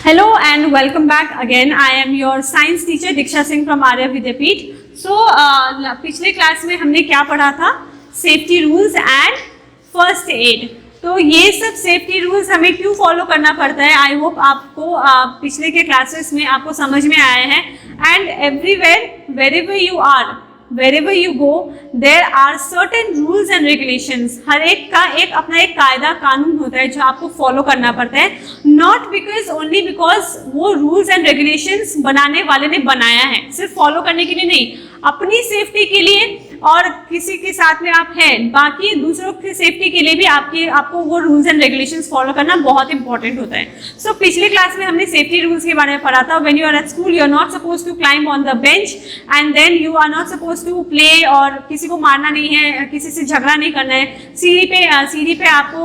Hello and welcome back again. I am your science teacher Diksha Singh from Arya Vidyapeeth. So पिछले class में हमने क्या पढ़ा था? Safety rules and first aid. तो ये सब सेफ्टी रूल्स हमें क्यों फॉलो करना पड़ता है? आई होप आपको पिछले के क्लासेस में आपको समझ में आया है. And everywhere wherever you are, wherever you go, there are certain rules and regulations. हर एक का एक अपना एक कायदा कानून होता है जो आपको फॉलो करना पड़ता है. Not because only because वो rules and regulations बनाने वाले ने बनाया है, सिर्फ फॉलो करने के लिए नहीं, अपनी सेफ्टी के लिए और किसी के साथ में आप हैं, बाकी दूसरों की सेफ्टी के लिए भी आपको वो रूल्स एंड रेगुलेशंस फॉलो करना बहुत इंपॉर्टेंट होता है. सो पिछले क्लास में हमने सेफ्टी रूल्स के बारे में पढ़ा था. When you are at school you are not suppose to climb on the bench and then you are not suppose to play, और किसी को मारना नहीं है, किसी से झगड़ा नहीं करना है. सीढ़ी पे आपको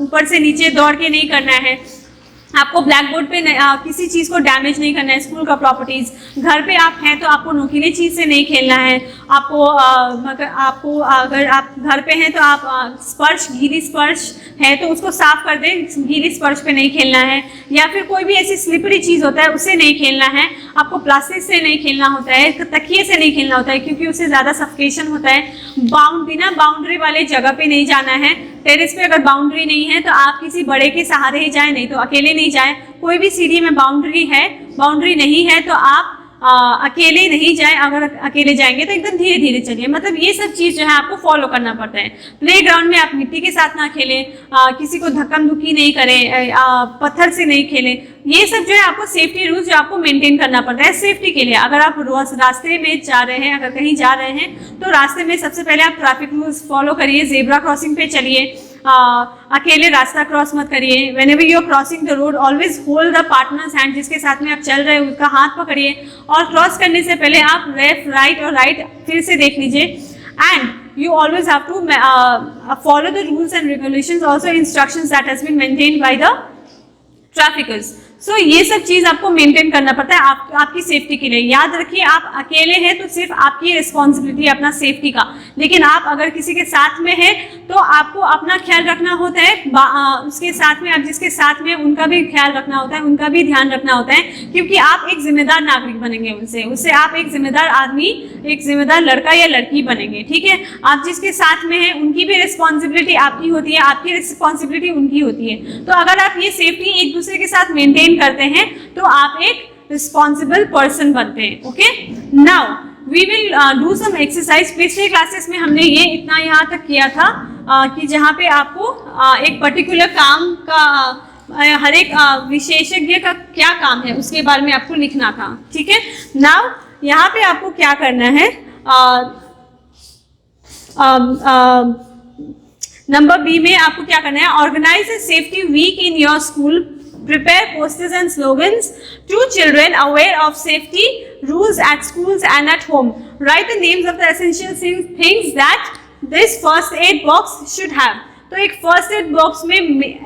ऊपर से नीचे दौड़ के नहीं करना है. आपको ब्लैक बोर्ड पे किसी चीज़ को डैमेज नहीं करना है, स्कूल का प्रॉपर्टीज. घर पे आप हैं तो आपको नुकीली चीज़ से नहीं खेलना है. आपको अगर आप घर पे हैं तो आप गीली स्पर्श है तो उसको साफ कर दें, गीली स्पर्श पे नहीं खेलना है. या फिर कोई भी ऐसी स्लिपरी चीज़ होता है उससे नहीं खेलना है. आपको प्लास्टिक से नहीं खेलना होता है, तकिए से नहीं खेलना होता है क्योंकि उससे ज़्यादा सफोकेशन होता है. बिना बाउंड्री वाले जगह पे नहीं जाना है. टेरेस पे अगर बाउंड्री नहीं है तो आप किसी बड़े के सहारे ही जाएं, नहीं तो अकेले नहीं जाएं. कोई भी सीढ़ी में बाउंड्री नहीं है तो आप अकेले नहीं जाएं. अगर अकेले जाएंगे तो एकदम धीरे धीरे चलिए. मतलब ये सब चीज़ जो है आपको फॉलो करना पड़ता है. प्लेग्राउंड में आप मिट्टी के साथ ना खेलें, किसी को धक्कम धुक्की नहीं करें, पत्थर से नहीं खेलें. ये सब जो है आपको सेफ्टी रूल्स जो आपको मेंटेन करना पड़ता है सेफ्टी के लिए. अगर आप रास्ते में जा रहे हैं, अगर कहीं जा रहे हैं तो रास्ते में सबसे पहले आप ट्रैफिक रूल्स फॉलो करिए. जेब्रा क्रॉसिंग पे चलिए, अकेले रास्ता क्रॉस मत करिए. Whenever you are crossing the road always hold the partner's hand. जिसके साथ में आप चल रहे हैं उसका हाथ पकड़िए, और क्रॉस करने से पहले आप लेफ्ट राइट और राइट फिर से देख लीजिए. And you always have to follow the rules and regulations, also instructions that has been maintained by the traffickers. So ये सब चीज़ आपको मेंटेन करना पड़ता है आपकी सेफ्टी के लिए. याद रखिए, आप अकेले हैं तो सिर्फ आपकी रिस्पॉन्सिबिलिटी है अपना सेफ्टी का, लेकिन आप अगर किसी के साथ में हैं तो आपको अपना ख्याल रखना होता है. उसके साथ में आप जिसके साथ में उनका भी ख्याल रखना होता है, उनका भी ध्यान रखना होता है, क्योंकि आप एक जिम्मेदार नागरिक बनेंगे. उससे आप एक जिम्मेदार आदमी, एक जिम्मेदार लड़का या लड़की बनेंगे. ठीक है, आप जिसके साथ में हैं उनकी भी रिस्पॉन्सिबिलिटी आपकी होती है, आपकी रिस्पॉन्सिबिलिटी उनकी होती है. तो अगर आप ये सेफ्टी एक दूसरे के साथ मेंटेन करते हैं तो आप एक रिस्पॉन्सिबल पर्सन बनते हैं. Okay, now we will do some exercise. पिछले क्लासेस में हमने ये इतना यहाँ तक किया था कि जहाँ पे आपको एक पर्टिकुलर काम का हर एक विशेषज्ञ का क्या काम है उसके बारे में आपको लिखना था. ठीक है, नाउ यहाँ पे आपको क्या करना है, नंबर बी में आपको क्या करना है, organise a safety week in your school. Prepare posters and slogans to children aware of safety rules at schools and at home. Write the names of the essential things that this first aid box should have. तो एक first aid box में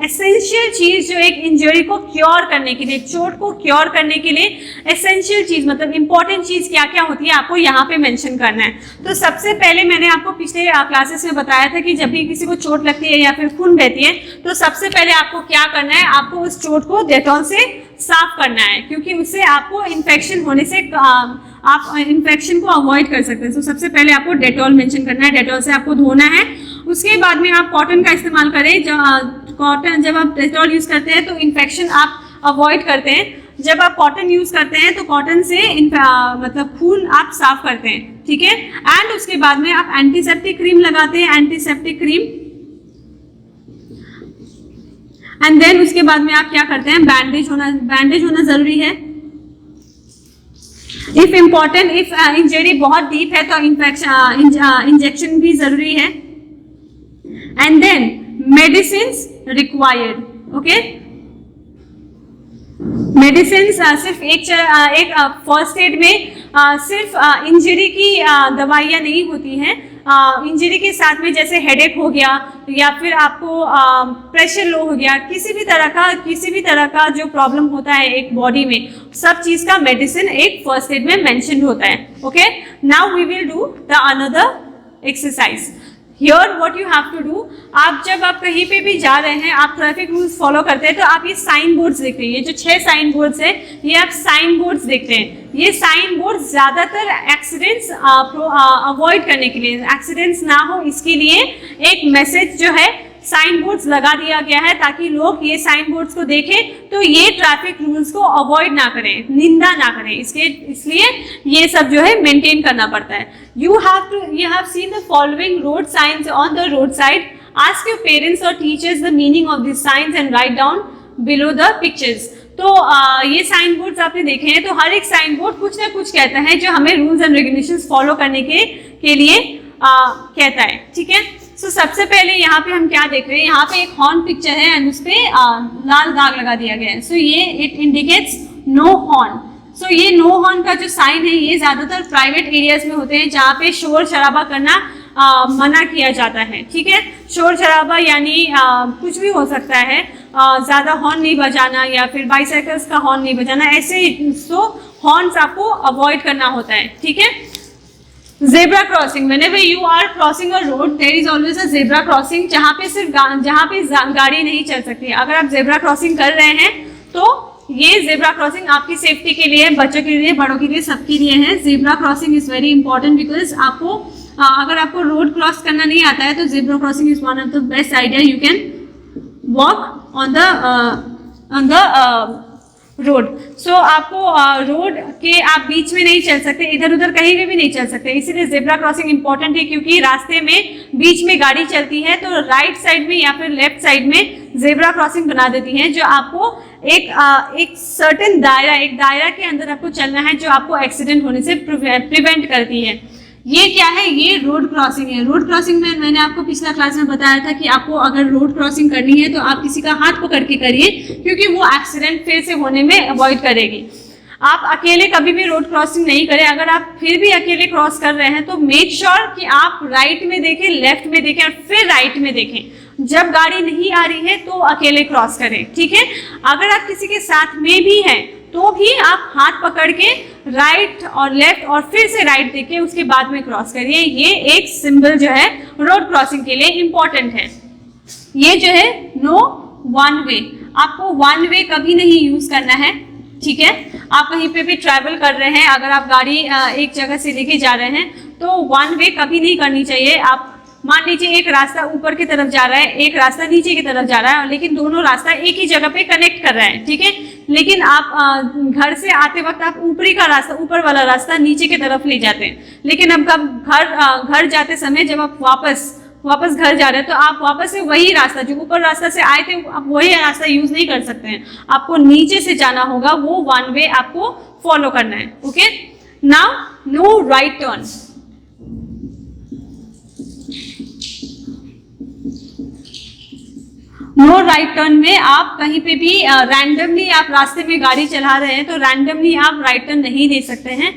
essential चीज जो एक injury को cure करने के लिए, चोट को क्योर करने के लिए एसेंशियल चीज मतलब इंपॉर्टेंट चीज क्या क्या होती है आपको यहाँ पे मेंशन करना है. तो सबसे पहले मैंने आपको पिछले क्लासेस में बताया था कि जब भी किसी को चोट लगती है या फिर खून बहती है तो सबसे पहले आपको क्या करना है, आपको उस चोट को डेटॉल से साफ करना है, क्योंकि उससे आपको इन्फेक्शन होने से आप इन्फेक्शन को अवॉइड कर सकते हैं. तो सबसे पहले आपको डेटॉल मेंशन करना है, डेटॉल से आपको धोना है. उसके बाद में आप कॉटन का इस्तेमाल करें. जब आप डेटॉल यूज़ करते हैं तो इन्फेक्शन आप अवॉइड करते हैं. जब आप कॉटन यूज़ करते हैं तो कॉटन से मतलब खून आप साफ करते हैं. ठीक है, एंड उसके बाद में आप एंटीसेप्टिक क्रीम लगाते हैं, एंटीसेप्टिक क्रीम. एंड देन उसके बाद में आप क्या करते हैं, बैंडेज होना ज़रूरी है. इफ इम्पॉर्टेंट, इफ इंजरी बहुत डीप है तो इंजेक्शन भी ज़रूरी है. And then medicines required. Okay, medicines सिर्फ एक फर्स्ट एड में सिर्फ इंजरी की दवाइयाँ नहीं होती हैं. इंजरी के साथ में जैसे हेडेक हो गया या फिर आपको प्रेशर लो हो गया, किसी भी तरह का जो प्रॉब्लम होता है एक बॉडी में, सब चीज़ का मेडिसिन एक फर्स्ट एड में मेंशन होता है. Okay, now we will do the another exercise. Here what you have to do, आप जब आप कहीं पे भी जा रहे हैं, आप ट्रैफिक रूल्स फॉलो करते हैं, तो आप ये साइन बोर्ड्स देखते हैं, ये जो 6 साइन बोर्ड्स है, ये आप साइन बोर्ड्स देखते हैं। ये साइन बोर्ड ज्यादातर एक्सीडेंट्स अवॉइड करने के लिए, एक्सीडेंट्स ना हो इसके लिए एक मैसेज जो है साइन बोर्ड्स लगा दिया गया है, ताकि लोग ये साइन बोर्ड्स को देखें तो ये ट्रैफिक रूल्स को अवॉइड ना करें, निंदा ना करें, इसलिए ये सब जो है मेंटेन करना पड़ता है। You have seen the following road signs on the road side, ask your parents or teachers the meaning of this signs and write down below the pictures. तो ये साइन बोर्ड्स आपने देखे हैं, तो हर एक साइन बोर्ड कुछ ना कुछ कहता है जो हमें रूल्स एंड रेगुलेशंस फॉलो करने के लिए कहता है, ठीक है। सो सबसे पहले यहाँ पे हम क्या देख रहे हैं, यहाँ पे एक हॉर्न पिक्चर है एंड उस पे लाल दाग लगा दिया गया है। सो ये इट इंडिकेट्स नो हॉर्न। सो ये नो हॉर्न का जो साइन है ये ज्यादातर प्राइवेट एरियाज में होते हैं, जहाँ पे शोर शराबा करना मना किया जाता है, ठीक है। शोर शराबा यानी कुछ भी हो सकता है, ज्यादा हॉर्न नहीं बजाना या फिर बाइसाइकिल्स का हॉर्न नहीं बजाना, ऐसे तो हॉर्न्स आपको अवॉइड करना होता है, ठीक है। Zebra crossing, whenever you are crossing a road there is always a zebra crossing, जहाँ पे गाड़ी नहीं चल सकती। अगर आप जेब्रा क्रॉसिंग कर रहे हैं तो ये जेब्रा क्रॉसिंग आपकी सेफ्टी के लिए, बच्चों के लिए, बड़ों के लिए, सबके लिए है। Zebra crossing is very important because आपको अगर आपको रोड क्रॉस करना नहीं आता है तो zebra crossing is one of the best idea. You can walk on the road. So आपको रोड के आप बीच में नहीं चल सकते, इधर उधर कहीं भी नहीं चल सकते, इसीलिए जेब्रा क्रॉसिंग इंपॉर्टेंट है। क्योंकि रास्ते में बीच में गाड़ी चलती है तो राइट साइड में या फिर लेफ्ट साइड में जेब्रा क्रॉसिंग बना देती है, जो आपको एक सर्टेन दायरा, एक दायरा के अंदर आपको चलना है, जो आपको एक्सीडेंट होने से प्रिवेंट करती है। ये क्या है, ये रोड क्रॉसिंग है। रोड क्रॉसिंग में मैंने आपको पिछला क्लास में बताया था कि आपको अगर रोड क्रॉसिंग करनी है तो आप किसी का हाथ पकड़ के करिए, क्योंकि वो एक्सीडेंट फिर से होने में अवॉइड करेगी। आप अकेले कभी भी रोड क्रॉसिंग नहीं करें। अगर आप फिर भी अकेले क्रॉस कर रहे हैं तो मेक श्योर कि आप राइट में देखें, लेफ्ट में देखें और फिर राइट में देखें। जब गाड़ी नहीं आ रही है तो अकेले क्रॉस करें, ठीक है। अगर आप किसी के साथ में भी हैं तो भी आप हाथ पकड़ के राइट और लेफ्ट और फिर से राइट देके उसके बाद में क्रॉस करिए। ये एक सिंबल जो है रोड क्रॉसिंग के लिए इंपॉर्टेंट है। ये जो है नो वन वे, आपको वन वे कभी नहीं यूज करना है, ठीक है। आप कहीं पे भी ट्रैवल कर रहे हैं, अगर आप गाड़ी एक जगह से लेके जा रहे हैं तो वन वे कभी नहीं करनी चाहिए। आप मान लीजिए एक रास्ता ऊपर की तरफ जा रहा है, एक रास्ता नीचे की तरफ जा रहा है, लेकिन दोनों रास्ता एक ही जगह पे कनेक्ट कर रहा है, ठीक है। लेकिन आप घर से आते वक्त आप ऊपरी का रास्ता, ऊपर वाला रास्ता नीचे की तरफ ले जाते हैं, लेकिन अब घर जाते समय जब आप वापस घर जा रहे हैं तो आप वापस से वही रास्ता, जो ऊपर रास्ता से आए थे, आप वही रास्ता यूज नहीं कर सकते हैं। आपको नीचे से जाना होगा, वो वन वे आपको फॉलो करना है, okay. Now no right turn. No right turn में आप कहीं पे भी रैंडमली आप रास्ते में गाड़ी चला रहे हैं तो रैंडमली आप राइट टर्न नहीं ले सकते हैं।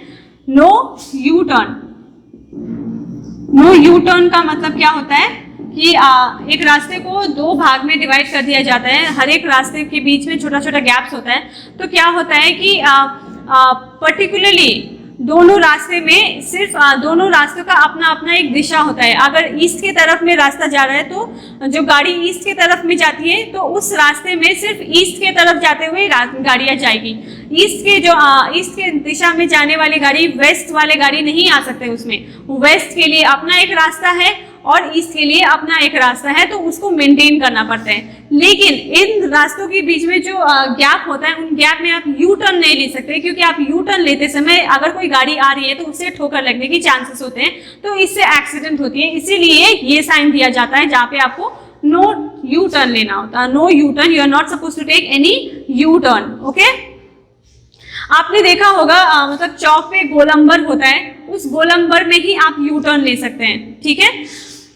No U turn. No U turn का मतलब क्या होता है कि एक रास्ते को दो भाग में डिवाइड कर दिया जाता है, हर एक रास्ते के बीच में छोटा छोटा गैप्स होता है। तो क्या होता है कि पर्टिकुलरली दोनों रास्ते में सिर्फ दोनों रास्तों का अपना अपना एक दिशा होता है। अगर ईस्ट के तरफ में रास्ता जा रहा है तो जो गाड़ी ईस्ट के तरफ में जाती है तो उस रास्ते में सिर्फ ईस्ट के तरफ जाते हुए गाड़ियां जाएगी। ईस्ट के दिशा में जाने वाली गाड़ी वेस्ट वाले गाड़ी नहीं आ सकते उसमें। वेस्ट के लिए अपना एक रास्ता है और ईस्ट के लिए अपना एक रास्ता है, तो उसको मेंटेन करना पड़ता है। लेकिन इन रास्तों के बीच में जो गैप होता है, उन गैप में आप यू टर्न नहीं ले सकते, क्योंकि आप यू टर्न लेते समय अगर कोई गाड़ी आ रही है तो उससे ठोकर लगने की चांसेस होते हैं, तो इससे एक्सीडेंट होती है। इसीलिए ये साइन दिया जाता है जहाँ पे आपको नो यू टर्न लेना होता है। No U turn, you are not suppose to take any U turn, okay. आपने देखा होगा मतलब चौक पे गोलंबर होता है, उस गोलंबर में ही आप यू टर्न ले सकते हैं, ठीक है।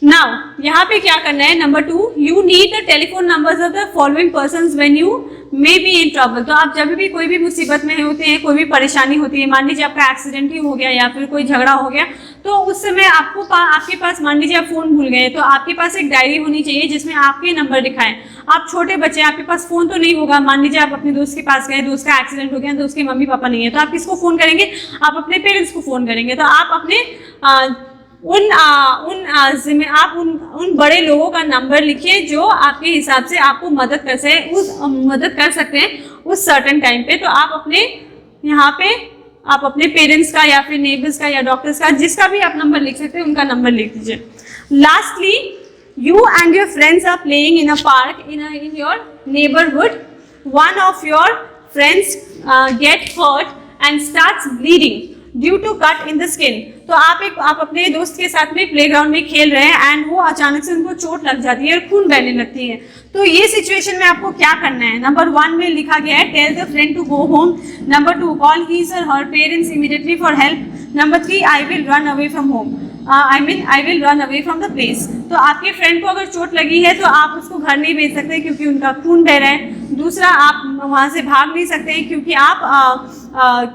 नाउ यहाँ पे क्या करना है, number 2, you need the telephone numbers of the following persons when you may be in trouble. तो आप जब भी कोई भी मुसीबत में होते हैं, कोई भी परेशानी होती है, मान लीजिए आपका एक्सीडेंट ही हो गया या फिर कोई झगड़ा हो गया, तो उस समय आपके पास मान लीजिए आप फोन भूल गए, तो आपके पास एक डायरी होनी चाहिए जिसमें आपके नंबर लिखा है। आप छोटे बच्चे, आपके पास फोन तो नहीं होगा, मान लीजिए आप अपने दोस्त के पास गए, दोस्त का एक्सीडेंट हो गया तो उसके मम्मी पापा नहीं है, तो आप किसको फोन करेंगे? आप अपने पेरेंट्स को फोन करेंगे। तो आप अपने आप उन बड़े लोगों का नंबर लिखिए जो आपके हिसाब से आपको मदद कर सकते हैं उस सर्टेन टाइम पे। तो आप अपने यहाँ पे आप अपने पेरेंट्स का या फिर नेबर्स का या डॉक्टर्स का, जिसका भी आप नंबर लिख सकते हैं, उनका नंबर लिख दीजिए। Lastly, you and your friends are playing in a park in your neighborhood. One of your friends get hurt and starts bleeding due to cut in the skin. तो आप अपने दोस्त के साथ में प्लेग्राउंड में खेल रहे हैं एंड वो अचानक से उनको चोट लग जाती है और खून बहने लगती है। तो ये सिचुएशन में आपको क्या करना है? नंबर 1 में लिखा गया है tell the friend to go home. Number 2, call his or her parents immediately for help. Number 3, I will run away from home. I will run away from the place. तो आपके फ्रेंड को अगर चोट लगी है तो आप उसको घर नहीं भेज सकते क्योंकि उनका खून बह रहा है। दूसरा, आप वहाँ से भाग नहीं सकते हैं क्योंकि आप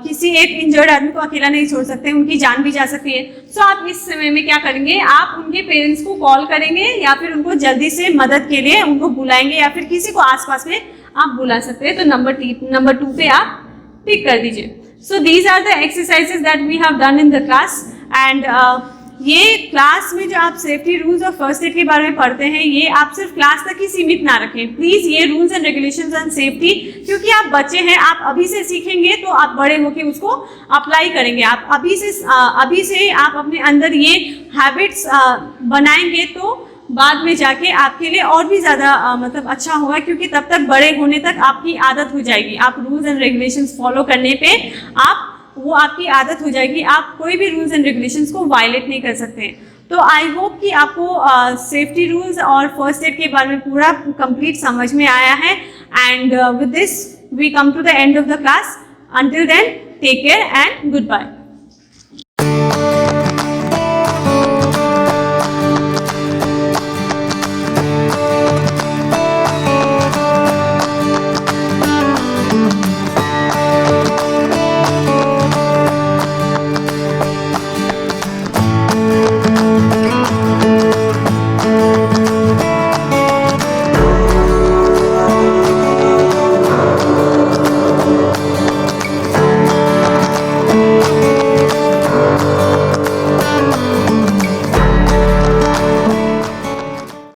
किसी एक इंजर्ड आदमी को अकेला नहीं छोड़ सकते, उनकी जान भी जा सकती है। सो आप इस समय में क्या करेंगे? आप उनके पेरेंट्स को कॉल करेंगे या फिर उनको जल्दी से मदद के लिए उनको बुलाएंगे या फिर किसी को आसपास में आप बुला सकते हैं। तो नंबर 2 पे आप टिक कर दीजिए। So these are the exercises that we have done in the class. And ये क्लास में जो आप सेफ्टी रूल्स और फर्स्ट एड के बारे में पढ़ते हैं, ये आप सिर्फ क्लास तक ही सीमित ना रखें प्लीज़। ये rules and regulations and safety, क्योंकि आप बच्चे हैं, आप अभी से सीखेंगे तो आप बड़े होकर उसको अप्लाई करेंगे। आप अभी से आप अपने अंदर ये हैबिट्स बनाएंगे तो बाद में जाके आपके लिए और भी ज़्यादा मतलब अच्छा होगा, क्योंकि तब तक बड़े होने तक आपकी आदत हो जाएगी। आप रूल्स एंड रेगुलेशंस फॉलो करने पे वो आपकी आदत हो जाएगी। आप कोई भी रूल्स एंड रेगुलेशंस को वायलेट नहीं कर सकते। तो आई होप कि आपको सेफ्टी रूल्स और फर्स्ट एड के बारे में पूरा कंप्लीट समझ में आया है। And with this we come to the end of the class. Until then, take care and good bye.